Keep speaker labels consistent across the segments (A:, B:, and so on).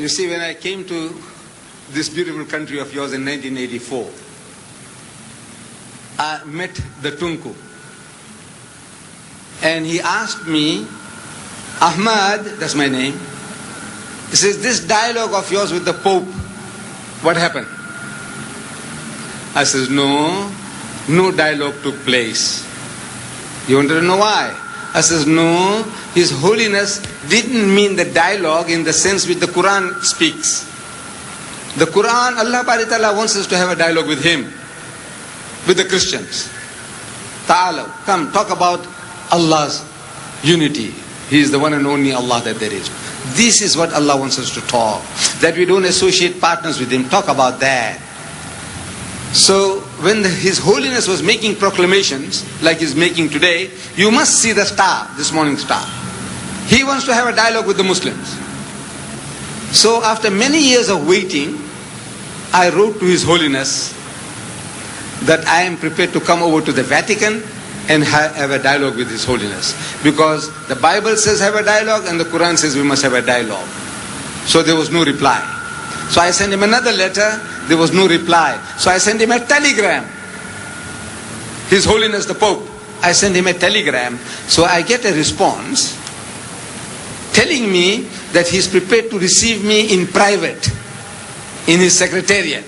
A: You see, when I came to this beautiful country of yours in 1984, I met the Tunku. And he asked me, Ahmad, that's my name, he says, this dialogue of yours with the Pope, what happened? I says, no dialogue took place. You want to know why? I says, no, His Holiness didn't mean the dialogue in the sense which the Quran speaks. The Quran, Allah Ta'ala wants us to have a dialogue with Him, with the Christians. Ta'ala, come, talk about Allah's unity. He is the one and only Allah that there is. This is what Allah wants us to talk. That we don't associate partners with Him. Talk about that. So when His Holiness was making proclamations, like He's making today, you must see the star, this morning star. He wants to have a dialogue with the Muslims. So after many years of waiting, I wrote to His Holiness that I am prepared to come over to the Vatican and have a dialogue with His Holiness. Because the Bible says have a dialogue and the Quran says we must have a dialogue. So there was no reply. So I sent him another letter, there was no reply. So I sent him a telegram. His Holiness the Pope, I sent him a telegram. So I get a response telling me that he's prepared to receive me in private, in his secretariat.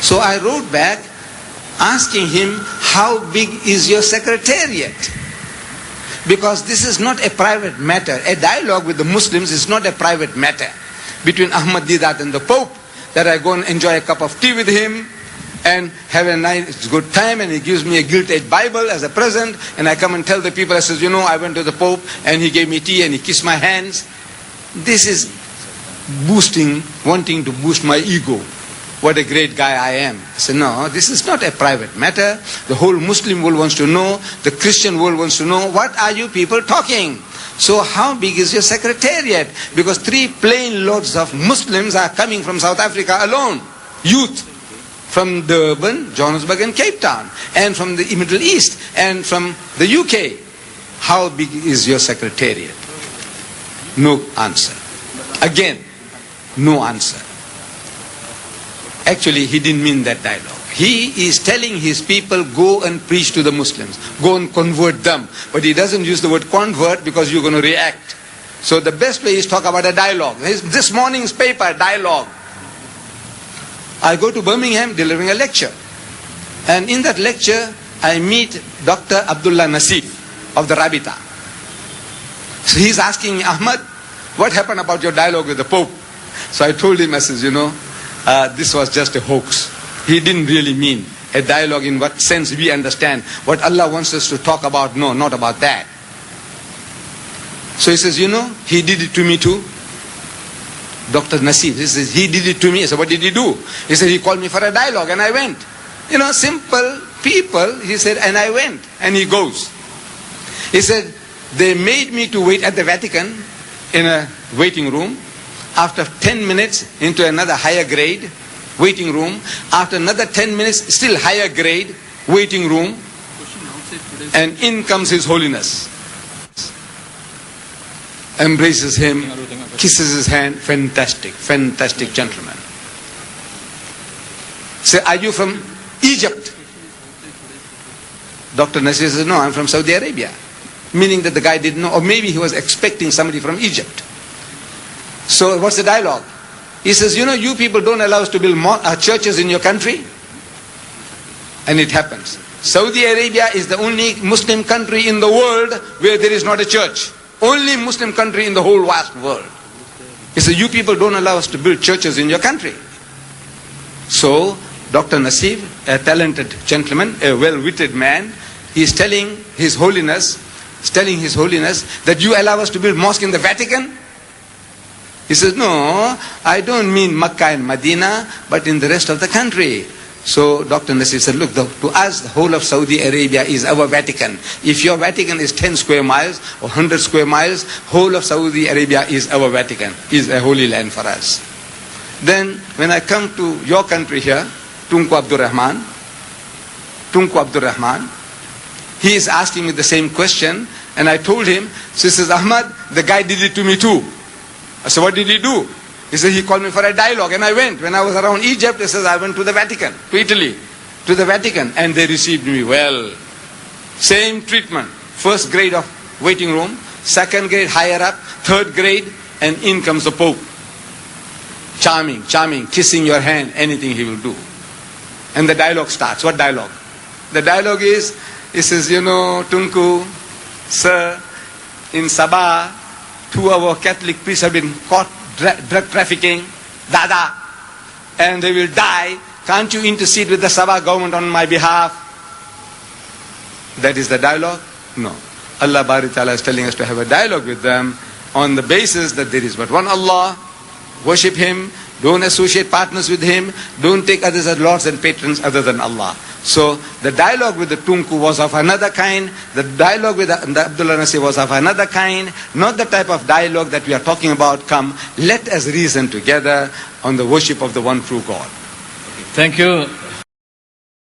A: So I wrote back asking him, how big is your secretariat? Because this is not a private matter. A dialogue with the Muslims is not a private matter between Ahmad Deedat and the Pope, that I go and enjoy a cup of tea with him and have a nice good time, and he gives me a gilt-edged Bible as a present, and I come and tell the people, I says, I went to the Pope and he gave me tea and he kissed my hands. This is wanting to boost my ego. What a great guy I am. I said, no, this is not a private matter. The whole Muslim world wants to know, the Christian world wants to know, what are you people talking? So how big is your secretariat? Because 3 plane loads of Muslims are coming from South Africa alone. Youth from Durban, Johannesburg and Cape Town, and from the Middle East, and from the UK. How big is your secretariat? No answer. Again, no answer. Actually, he didn't mean that dialogue. He is telling his people, go and preach to the Muslims. Go and convert them. But he doesn't use the word convert because you're going to react. So the best way is talk about a dialogue. This morning's paper, dialogue. I go to Birmingham delivering a lecture. And in that lecture, I meet Dr. Abdullah Nasif of the Rabita. So he's asking me, Ahmad, what happened about your dialogue with the Pope? So I told him, I says, this was just a hoax. He didn't really mean a dialogue in what sense we understand. What Allah wants us to talk about, no, not about that. So he says, he did it to me too. Dr. Nasif, he says, he did it to me. I said, what did he do? He said, he called me for a dialogue and I went. Simple people, he said, and I went. And he goes. He said, they made me to wait at the Vatican in a waiting room. After 10 minutes into another higher grade waiting room. After another 10 minutes, still higher grade waiting room. And in comes His Holiness. Embraces him, kisses his hand. Fantastic, fantastic gentleman. Say, are you from Egypt? Dr. Nasir says, no, I'm from Saudi Arabia. Meaning that the guy didn't know, or maybe he was expecting somebody from Egypt. So what's the dialogue? He says, you people don't allow us to build churches in your country. And it happens. Saudi Arabia is the only Muslim country in the world where there is not a church. Only Muslim country in the whole vast world. He says, you people don't allow us to build churches in your country. So Dr. Nasif, a talented gentleman, a well-witted man, he is telling His Holiness that you allow us to build mosque in the Vatican? He says, no, I don't mean Makkah and Medina, but in the rest of the country. So Dr. Nasir said, look, to us, the whole of Saudi Arabia is our Vatican. If your Vatican is 10 square miles or 100 square miles, whole of Saudi Arabia is our Vatican, is a holy land for us. Then, when I come to your country here, Tunku Abdul Rahman, he is asking me the same question, and I told him, so he says, Ahmad, the guy did it to me too. I said, what did he do? He said, he called me for a dialogue, and I went. When I was around Egypt, he says, I went to the Vatican, to Italy, to the Vatican, and they received me well. Same treatment. First grade of waiting room, second grade higher up, third grade, and in comes the Pope. Charming, charming, kissing your hand, anything he will do. And the dialogue starts. What dialogue? The dialogue is, he says, you know, Tunku, sir, in Sabah, 2 of our Catholic priests have been caught drug trafficking, Dada, and they will die. Can't you intercede with the Sabah government on my behalf? That is the dialogue? No. Allah Bari Ta'ala is telling us to have a dialogue with them on the basis that there is but one Allah, worship Him, don't associate partners with Him, don't take others as lords and patrons other than Allah. So the dialogue with the Tunku was of another kind, the dialogue with the Abdullah Nasir was of another kind, not the type of dialogue that we are talking about. Come, let us reason together on the worship of the one true God.
B: Thank you.